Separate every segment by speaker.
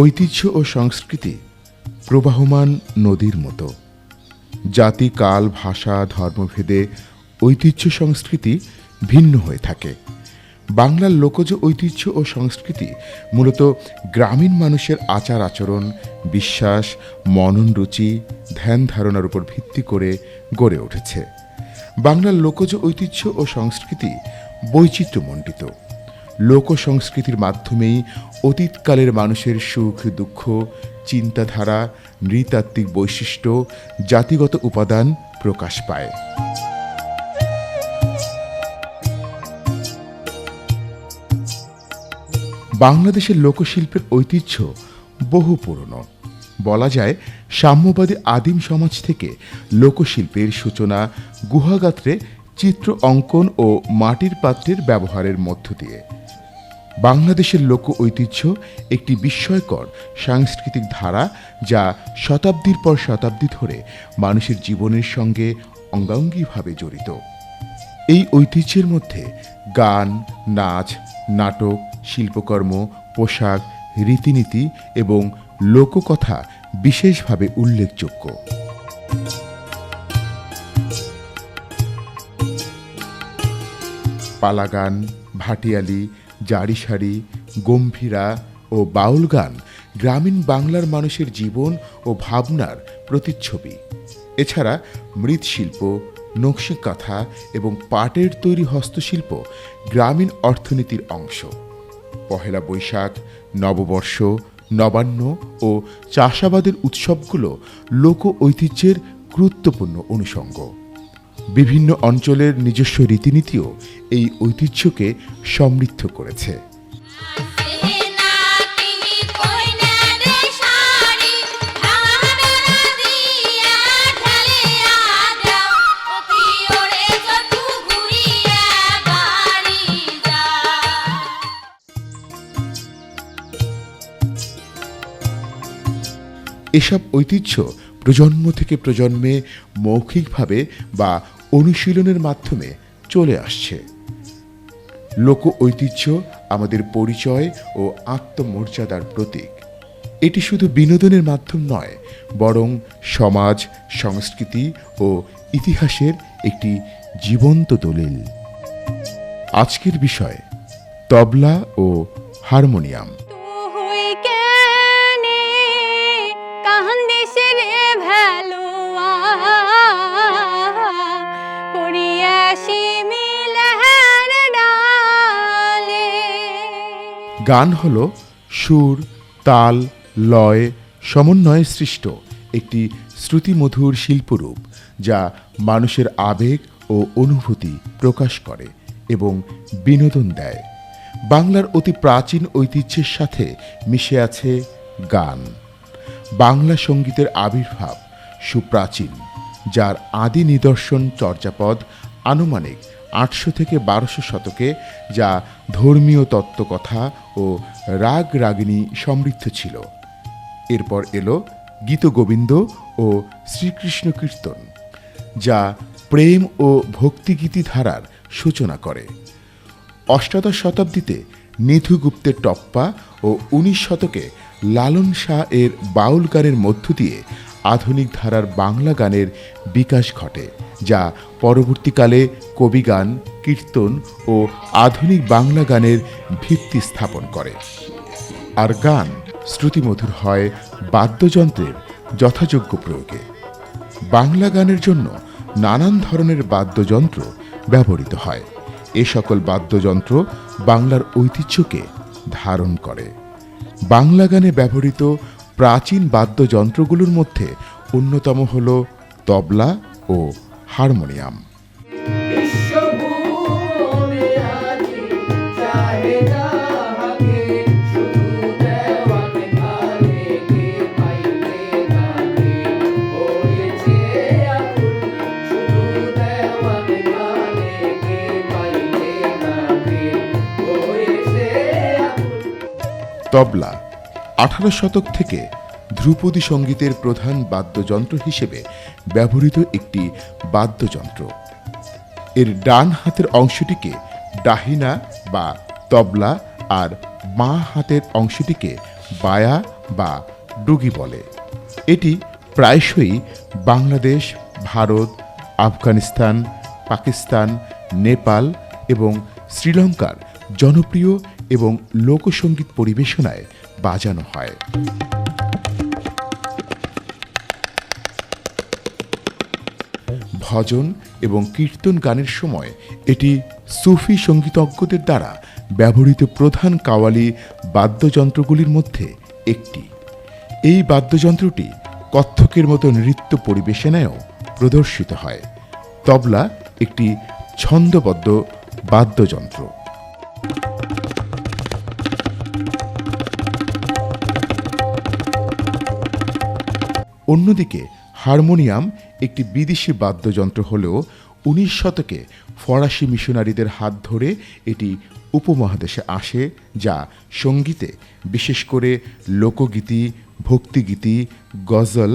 Speaker 1: ঐতিহ্য ও সংস্কৃতি প্রবাহমান নদীর মতো। জাতি, কাল, ভাষা, ধর্মভেদে ঐতিহ্য সংস্কৃতি ভিন্ন হয়ে থাকে। বাংলার লোকজ ঐতিহ্য ও সংস্কৃতি মূলত গ্রামীণ মানুষের আচার আচরণ, বিশ্বাস, মনন রুচি, ধ্যান ধারণার উপর ভিত্তি করে গড়ে উঠেছে। বাংলার লোকজ ঐতিহ্য ও সংস্কৃতি বৈচিত্র্যমণ্ডিত। লোক সংস্কৃতির মাধ্যমেই অতীতকালের মানুষের সুখ দুঃখ, চিন্তাধারা, নৃতাত্ত্বিক বৈশিষ্ট্য, জাতিগত উপাদান প্রকাশ পায়। বাংলাদেশের লোকশিল্পের ঐতিহ্য বহু পুরনো। বলা যায় সাম্যবাদী আদিম সমাজ থেকে লোকশিল্পের সূচনা গুহাগাত্রে চিত্র অঙ্কন ও মাটির পাত্রের ব্যবহারের মধ্য দিয়ে। বাংলাদেশের লোক ঐতিহ্য একটি বিস্ময়কর সাংস্কৃতিক ধারা, যা শতাব্দীর পর শতাব্দী ধরে মানুষের জীবনের সঙ্গে অঙ্গাঙ্গিভাবে জড়িত। এই ঐতিহ্যের মধ্যে গান, নাচ, নাটক, শিল্পকর্ম, পোশাক, রীতিনীতি এবং লোককথা বিশেষভাবে উল্লেখযোগ্য। পালাগান, ভাটিয়ালি, জারিশাড়ি, গম্ভীরা ও বাউল গান গ্রামীণ বাংলার মানুষের জীবন ও ভাবনার প্রতিচ্ছবি। এছাড়া মৃৎশিল্প, নকশি কাঁথা এবং পাটের তৈরি হস্তশিল্প গ্রামীণ অর্থনীতির অংশ। পহেলা বৈশাখ, নববর্ষ, নবান্ন ও চাষাবাদের উৎসবগুলো লোক ঐতিহ্যের গুরুত্বপূর্ণ অনুষঙ্গ। বিভিন্ন অঞ্চলের নিজস্ব রীতিনীতিও এই ঐতিহ্যকে সমৃদ্ধ করেছে। এসব ঐতিহ্য প্রজন্ম থেকে প্রজন্মে মৌখিকভাবে বা অনুশীলনের মাধ্যমে চলে আসছে। লোক ঐতিহ্য আমাদের পরিচয় ও আত্মমর্যাদার প্রতীক। এটি শুধু বিনোদনের মাধ্যম নয়, বরং সমাজ, সংস্কৃতি ও ইতিহাসের একটি জীবন্ত দলিল। আজকের বিষয় তবলা ও হারমোনিয়াম। গান হল সুর, তাল, লয় সমন্বয়ে সৃষ্ট একটি শ্রুতিমধুর শিল্পরূপ, যা মানুষের আবেগ ও অনুভূতি প্রকাশ করে এবং বিনোদন দেয়। বাংলার অতি প্রাচীন ঐতিহ্যের সাথে মিশে আছে গান। বাংলা সঙ্গীতের আবির্ভাব সুপ্রাচীন, যার আদি নিদর্শন চর্যাপদ আনুমানিক 800 থেকে 1200 শতকে, যা ধর্মীয় তত্ত্বকথা ও রাগ রাগিনী সমৃদ্ধ ছিল। এরপর এলো গীতগোবিন্দ ও শ্রীকৃষ্ণ কীর্তন, যা প্রেম ও ভক্তিগীতি ধারার সূচনা করে। অষ্টাদশ শতাব্দীতে নিধু গুপ্তের টপ্পা ও 19 শতকে লালন শাহ এর বাউল গানের মধ্য দিয়ে আধুনিক ধারার বাংলা গানের বিকাশ ঘটে, যা পরবর্তীকালে কবিগান, কীর্তন ও আধুনিক বাংলা গানের ভিত্তি স্থাপন করে। আর গান শ্রুতিমধুর হয় বাদ্যযন্ত্রের যথাযোগ্য প্রয়োগে। বাংলা গানের জন্য নানান ধরনের বাদ্যযন্ত্র ব্যবহৃত হয়। এ সকল বাদ্যযন্ত্র বাংলার ঐতিহ্যকে ধারণ করে। বাংলা গানে ব্যবহৃত প্রাচীন বাদ্যযন্ত্রগুলোর মধ্যে অন্যতম হল তবলা ও হারমোনিয়াম। তবলা 18 শতক থেকে ধ্রুপদী সঙ্গীতের প্রধান বাদ্যযন্ত্র হিসেবে ব্যবহৃত একটি বাদ্যযন্ত্র। এর ডান হাতের অংশটিকে দাহিনা বা তবলা আর বাঁ হাতের অংশটিকে বায়া বা ডুগি বলে। এটি প্রায়শই বাংলাদেশ, ভারত, আফগানিস্তান, পাকিস্তান, নেপাল এবং শ্রীলঙ্কার জনপ্রিয় এবং লোকসঙ্গীত পরিবেশনায় বাজানো হয়। ভজন এবং কীর্তন গানের সময় এটি সুফি সঙ্গীতজ্ঞদের দ্বারা ব্যবহৃত প্রধান কাওয়ালি বাদ্যযন্ত্রগুলির মধ্যে একটি। এই বাদ্যযন্ত্রটি কত্থকের মতো নৃত্য পরিবেশনায়ও প্রদর্শিত হয়। তবলা একটি ছন্দবদ্ধ বাদ্যযন্ত্র। অন্যদিকে হারমোনিয়াম একটি বিদেশি বাদ্যযন্ত্র হলেও 19 শতকে ফরাসি মিশনারিদের হাত ধরে এটি উপমহাদেশে আসে, যা সঙ্গীতে, বিশেষ করে লোকগীতি, ভক্তিগীতি, গজল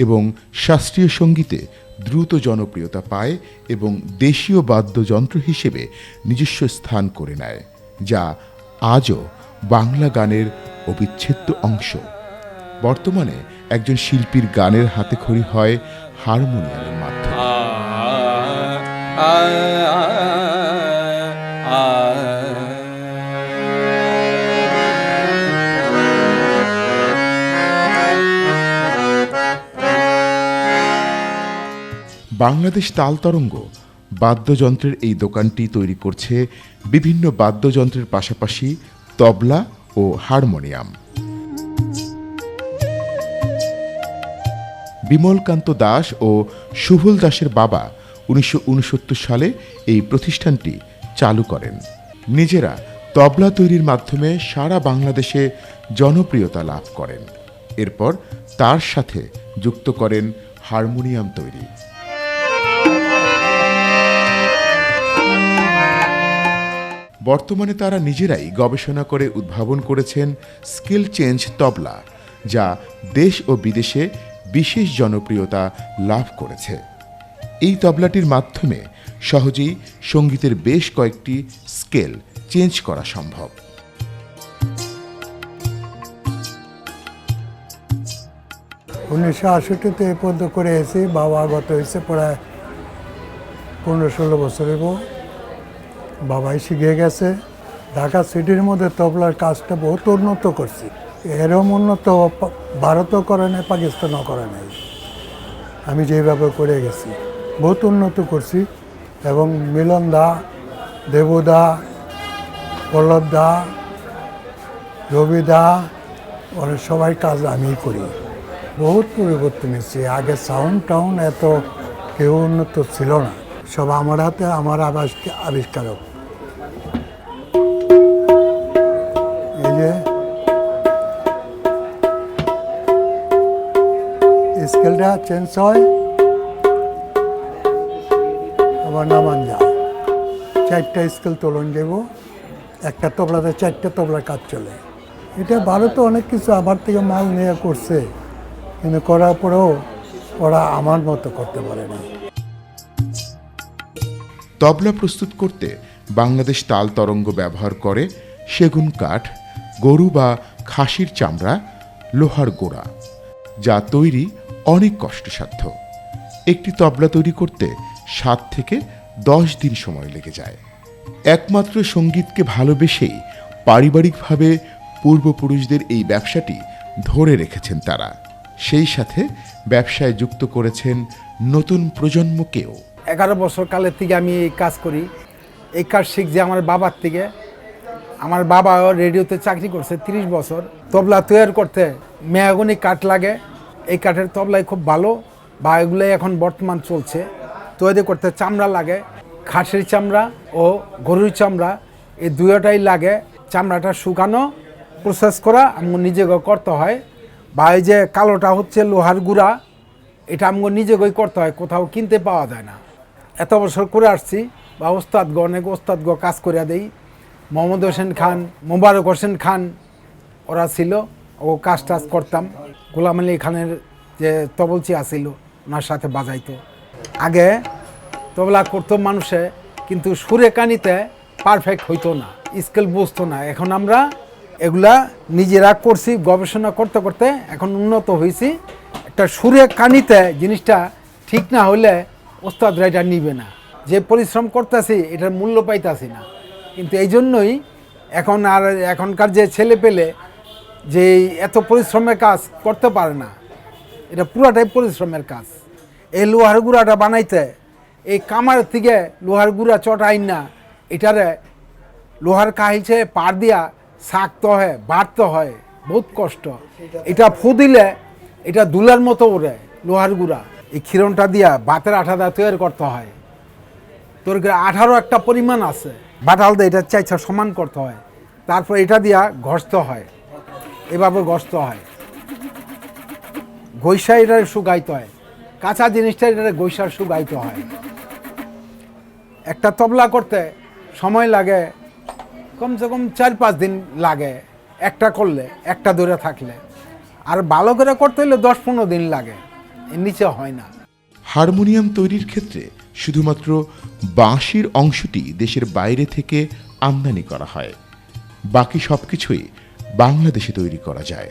Speaker 1: এবং শাস্ত্রীয় সঙ্গীতে দ্রুত জনপ্রিয়তা পায় এবং দেশীয় বাদ্যযন্ত্র হিসেবে নিজস্ব স্থান করে নেয়, যা আজও বাংলা গানের অবিচ্ছেদ্য অংশ। বর্তমানে একজন শিল্পীর গানের হাতেখড়ি হয় হারমোনিয়ামের মাধ্যমে। বাংলাদেশ তাল তরঙ্গ বাদ্যযন্ত্রের এই দোকানটি তৈরি করছে বিভিন্ন বাদ্যযন্ত্রের পাশাপাশি তবলা ও হারমোনিয়াম। বিমলকান্ত দাস ও সুবল দাসের বাবা 1969 সালে এই প্রতিষ্ঠানটি চালু করেন। নিজেরা তবলা তৈরির মাধ্যমে সারা বাংলাদেশে জনপ্রিয়তা লাভ করেন। এরপর তার সাথে যুক্ত করেন হারমোনিয়াম তৈরি। বর্তমানে তারা নিজেরাই গবেষণা করে উদ্ভাবন করেছেন স্কেল চেঞ্জ তবলা, যা দেশ ও বিদেশে বিশেষ জনপ্রিয়তা লাভ করেছে। এই তবলাটির মাধ্যমে সহজেই সঙ্গীতের বেশ কয়েকটি স্কেল চেঞ্জ করা সম্ভব।
Speaker 2: উনিশশো 1968-তে এ পর্যন্ত করে এসেছি। বাবা গত হয়েছে প্রায় 15-16 বছর এবং বাবাই শিখে গেছে। ঢাকা সিটির মধ্যে তবলার কাজটা বহুত উন্নত করছি। এরম উন্নত ভারতও করে নাই, পাকিস্তানও করে নাই। আমি যেভাবে করে গেছি বহুত উন্নত করছি। এবং মিলন দা, দেবুদা, পল্লব দা, রবি দা, ওরা সবাই কাজ আমিই করি। বহুত পরিবর্তন এসেছে। আগে সাউন্ড টাউন এত কেউ উন্নত ছিল না। সব আমার হাতে, আমার আবিষ্কারক। এই যে স্কেলটা চেঞ্জ হয়, আবার নামান যায়। 4টা স্কেল তোলন যাব, একটা তবলাতে 4টা তবলার কাজ চলে। এটা ভারতে অনেক কিছু আমার থেকে মাল নিয়ে করছে, কিন্তু করার পরেও ওরা আমার মতো করতে পারে না।
Speaker 1: তবলা প্রস্তুত করতে বাংলাদেশ তাল তরঙ্গ ব্যবহার করে সেগুন কাঠ, গরু বা খাসির চামড়া, লোহার গোড়া, যা তৈরি অনেক কষ্টসাধ্য। একটি তবলা তৈরি করতে 7 থেকে 10 দিন সময় লেগে যায়। একমাত্র সঙ্গীতকে ভালোবেসেই পারিবারিকভাবে পূর্বপুরুষদের এই ব্যবসাটি ধরে রেখেছেন তারা। সেই সাথে ব্যবসায় যুক্ত করেছেন নতুন প্রজন্মকেও।
Speaker 3: 11 বছর কালের থেকে আমি এই কাজ করি। এই কাজ শিখছি আমার বাবার থেকে। আমার বাবা রেডিওতে চাকরি করছে 30 বছর। তবলা তৈরি করতে মেহগনি কাঠ লাগে। এই কাঠের তবলাই খুব ভালো, বা এগুলোই এখন বর্তমান চলছে। তৈরি করতে চামড়া লাগে, খাসির চামড়া ও গরুর চামড়া, এই দুয়োটাই লাগে। চামড়াটা শুকানো, প্রসেস করা আমার নিজেকে করতে হয়। বা এই যে কালোটা হচ্ছে লোহার গুঁড়া, এটা আমার নিজেকেই করতে হয়, কোথাও কিনতে পাওয়া যায় না। এত বছর করে আসছি, বা অনেক ওস্তাদগ কাজ করে দেই। মোহাম্মদ হোসেন খান, মোবারক হোসেন খান ওরা ছিল, ও কাজ টাজ করতাম। গোলাম আলী খানের যে তবলচি আসিল, ওনার সাথে বাজাইতো। আগে তবলা করতো মানুষে, কিন্তু সুরে কানিতে পারফেক্ট হইতো না, স্কেল বুঝতো না। এখন আমরা এগুলা নিজেরা করছি, গবেষণা করতে করতে এখন উন্নত হয়েছি। একটা সুরে কানিতে জিনিসটা ঠিক না হলে ওস্তাদরা এটা নিবে না। যে পরিশ্রম করতেছি এটার মূল্য পাইতাছি না, কিন্তু এই জন্যই এখনকার যে ছেলে পেলে যে এত পরিশ্রমের কাজ করতে পারে না, এটা পুরাটাই পরিশ্রমের কাজ। এই লোহার গুঁড়াটা বানাইতে এই কামার থেকে লোহার গুঁড়া চটাই না, এটারে লোহার কাহিছে পার দিয়া শাকতে হয়, বাড়তে হয়, বহুত কষ্ট। এটা ফু দিলে এটা দুলার মতো ওরে লোহার গুঁড়া। এই ক্ষীরণটা দিয়া ভাতের আঠাটা তৈরি করতে হয়। তোর আঠারো একটা পরিমাণ আছে, বাটাল দিয়ে এটা চাইছা সমান করতে হয়, তারপর এটা দিয়া ঘষতে হয়, এভাবে ঘষতে হয়। গৈসা এটা শুকাইতে হয়, কাঁচা জিনিসটা এটা গৈসা শুকাইতে হয়। একটা তবলা করতে সময় লাগে কমসে কম 4-5 দিন লাগে একটা করলে, একটা ধরে থাকলে। আর ভালো করে করতে হলে 10-15 দিন লাগে, এর নিচে হয় না।
Speaker 1: হারমোনিয়াম তৈরির ক্ষেত্রে শুধুমাত্র বাঁশির অংশটি দেশের বাইরে থেকে আমদানি করা হয়, বাকি সবকিছুই বাংলাদেশে তৈরি করা যায়।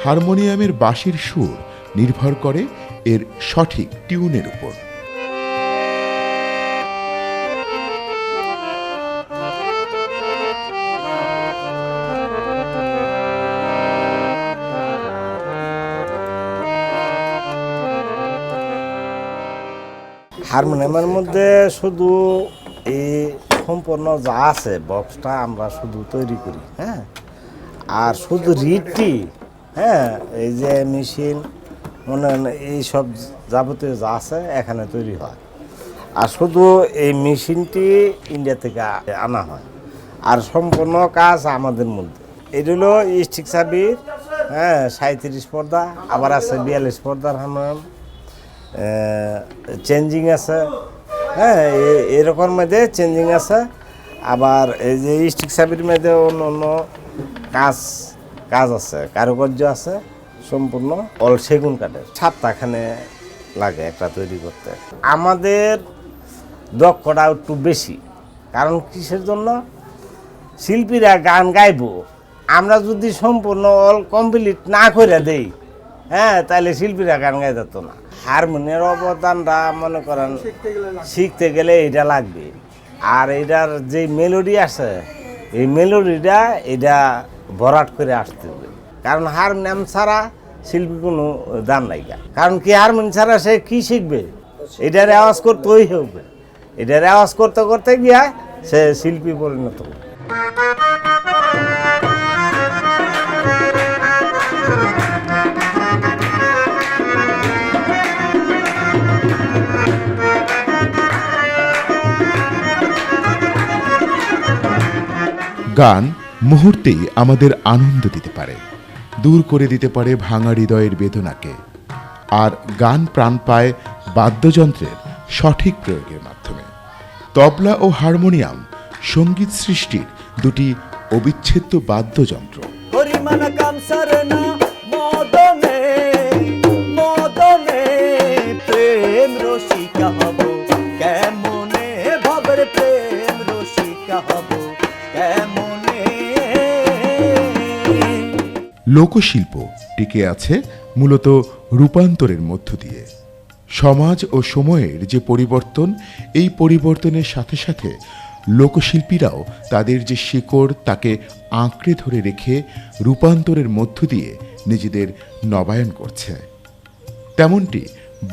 Speaker 1: হারমোনিয়ামের বাঁশির সুর নির্ভর করে এর সঠিক টিউনের উপর।
Speaker 4: হারমোনিয়ামের মধ্যে শুধু এই সম্পূর্ণ যা আছে বক্সটা আমরা শুধু তৈরি করি, হ্যাঁ, আর শুধু রিডটি, হ্যাঁ, এই যে মেশিন মনে এইসব যাবতীয় যা আছে এখানে তৈরি হয়। আর শুধু এই মেশিনটি ইন্ডিয়া থেকে আনা হয়, আর সম্পূর্ণ কাজ আমাদের মধ্যে। এটা হলো স্টিক চাবির, হ্যাঁ, 37 পর্দা, আবার আছে 42 পর্দার হারমোনিয়াম, চেঞ্জিং আছে, হ্যাঁ, এরকম মধ্যে চেঞ্জিং আছে। আবার এই যে স্টিক চাবির মধ্যে অন্য অন্য কাজ আছে, কারুকার্য আছে, সম্পূর্ণ অল সেগুন কাঠের। 7টাখানে লাগে একটা তৈরি করতে। আমাদের দক্ষতা একটু বেশি, কারণ কিসের জন্য? শিল্পীরা গান গাইব, আমরা যদি সম্পূর্ণ অল কমপ্লিট না করে দেই, হ্যাঁ, তাহলে শিল্পীরা গান গাই যেত না। হারমোনিয়ামের অবদানটা মনে করেন শিখতে গেলে এটা লাগবে। আর এটার যে মেলোডি আছে, এই মেলোডিটা এটা ভরাট করে আসতে হবে। কারণ হারমোনিয়াম ছাড়া শিল্পী কোনো দাম নাই। কারণ কি, হারমোনিয়াম ছাড়া সে কি শিখবে? এটার আওয়াজ করতেই হবে, এটার আওয়াজ করতে করতে গিয়া সে শিল্পী পরিণত হবে।
Speaker 1: গান মুহূর্তেই আমাদের আনন্দ দিতে পারে, দূর করে দিতে পারে ভাঙা হৃদয়ের বেদনাকে। আর গান প্রাণ পায় বাদ্যযন্ত্রের সঠিক প্রয়োগের মাধ্যমে। তবলা ও হারমোনিয়াম সঙ্গীত সৃষ্টির দুটি অবিচ্ছেদ্য বাদ্যযন্ত্র।
Speaker 5: প্রেম রসিকা হব কেমনে, ভবের প্রেম রসিকা হব কেমনে।
Speaker 1: লোকশিল্প টিকে আছে মূলত রূপান্তরের মধ্য দিয়ে। সমাজ ও সময়ের যে পরিবর্তন, এই পরিবর্তনের সাথে সাথে লোকশিল্পীরাও তাদের যে শিকড় তাকে আঁকড়ে ধরে রেখে রূপান্তরের মধ্য দিয়ে নিজেদের নবায়ন করছে। তেমনটি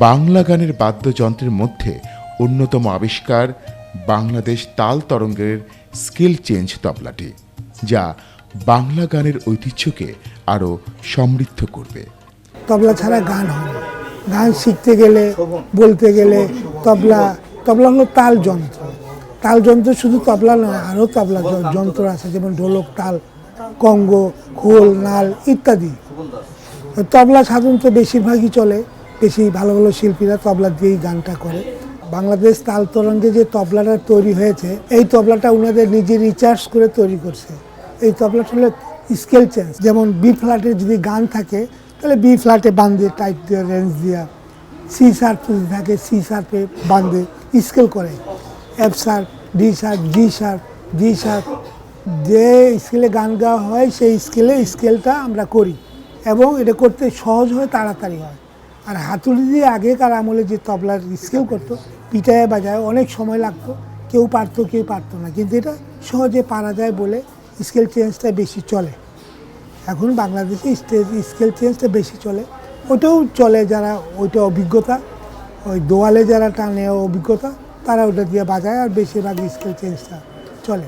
Speaker 1: বাংলা গানের বাদ্যযন্ত্রের মধ্যে অন্যতম আবিষ্কার বাংলাদেশ তাল তরঙ্গের স্কেল চেঞ্জ তবলাটি, যা বাংলা গানের ঐতিহ্যকে আরও সমৃদ্ধ করবে।
Speaker 2: তবলা ছাড়া গান হয় না। গান শিখতে গেলে, বলতে গেলে তবলা হলো তাল যন্ত্র। তাল যন্ত্র শুধু তবলা নয়, আরও তবলা যন্ত্র আছে, যেমন ঢোলক, তাল, কঙ্গ, খোল, নাল ইত্যাদি। তবলা সাধারণত বেশিরভাগই চলে, বেশি ভালো ভালো শিল্পীরা তবলা দিয়েই গানটা করে। বাংলাদেশ তাল তরঙ্গে যে তবলাটা তৈরি হয়েছে, এই তবলাটা ওনাদের নিজে রিচার্জ করে তৈরি করছে। এই তবলাটা হলো স্কেল চেঞ্জ। যেমন বি ফ্ল্যাটে যদি গান থাকে, তাহলে বি ফ্ল্যাটে বাঁধে টাইট দিয়ে, রেঞ্জ দিয়া। সি শার্প যদি থাকে, সি শার্পে বাঁধে স্কেল করে।
Speaker 6: এফ শার্প, ডি শার্প, জি শার্প, জি শার্প, যে স্কেলে গান গাওয়া হয় সেই স্কেলটা আমরা করি এবং এটা করতে সহজ হয়, তাড়াতাড়ি হয়। আর হাতুড়ি দিয়ে আগেকার আমলে যে তবলার স্কেল করতো, পিটায় বাজায়, অনেক সময় লাগতো, কেউ পারতো কেউ পারতো না, কিন্তু এটা সহজে পারা যায় বলে স্কেল চেঞ্জটা বেশি চলে। এখন বাংলাদেশে স্কেল চেঞ্জটা বেশি চলে, ওটাও চলে যারা ওইটা অভিজ্ঞতা, ওই দোয়ালে যারা টানে অভিজ্ঞতা, তারা ওটা দিয়ে বাজায়, আর বেশিরভাগ স্কেল চেঞ্জটা চলে।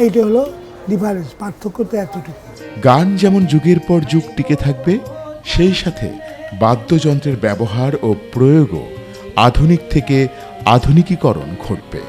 Speaker 6: এইটা হলো ডিফারেন্স, পার্থক্য তো এতটুকু।
Speaker 1: গান যেমন যুগের পর যুগ টিকে থাকবে, সেই সাথে বাদ্যযন্ত্রের ব্যবহার ও প্রয়োগও আধুনিক থেকে আধুনিকীকরণ ঘটবে।